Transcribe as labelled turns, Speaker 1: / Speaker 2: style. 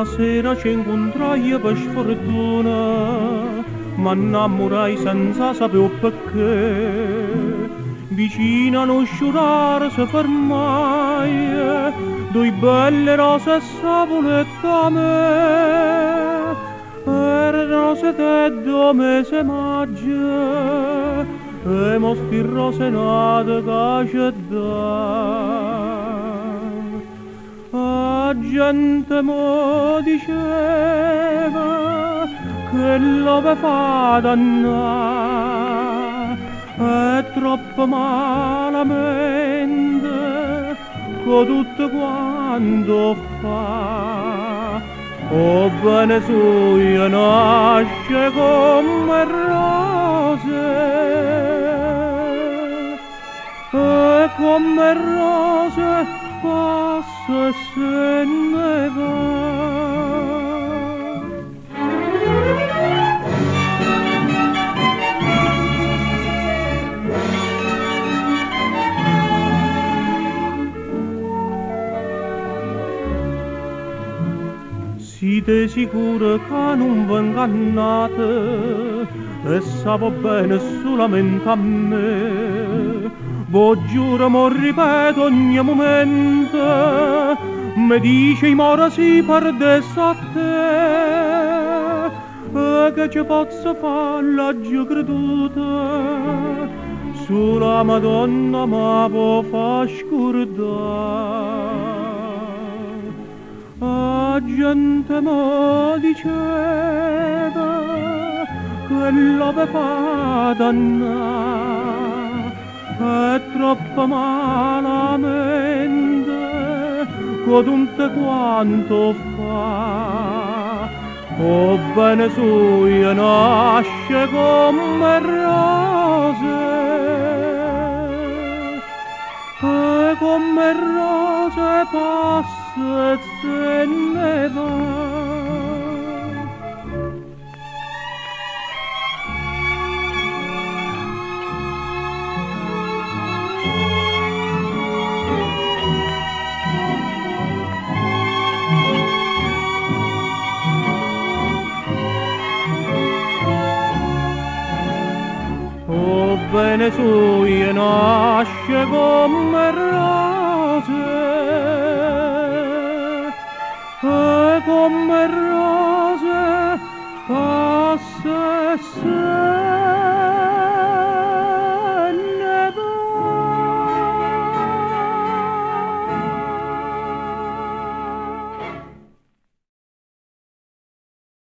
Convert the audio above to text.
Speaker 1: Una sera ci incontrai per sfortuna, ma innamorai senza sapere perché. Vicino a uno sciurare si fermai, due belle rose savolette a me. Erano sette mese maggio, e mosti rose nate cacedda. La gente mo diceva che l'aveva dannà, è troppo malamente con tutto quanto fa. O bene sua nasce come rose, e come rose passa e se ne va. Siete sicure che non venga ingannate e sapo bene solamente a me? Vo giuro, mo ripeto ogni momento, mi dice i mora si perdesse a te, e che ci posso fare l'aggiù creduta, sulla Madonna ma può fa scordare. La gente mo diceva che l'aveva dannà, è troppo malamente con tutto quanto fa. O bene sua nasce come rose, e come rose passa e se ne va. O bene sua nasce come rose, e come rose passa e se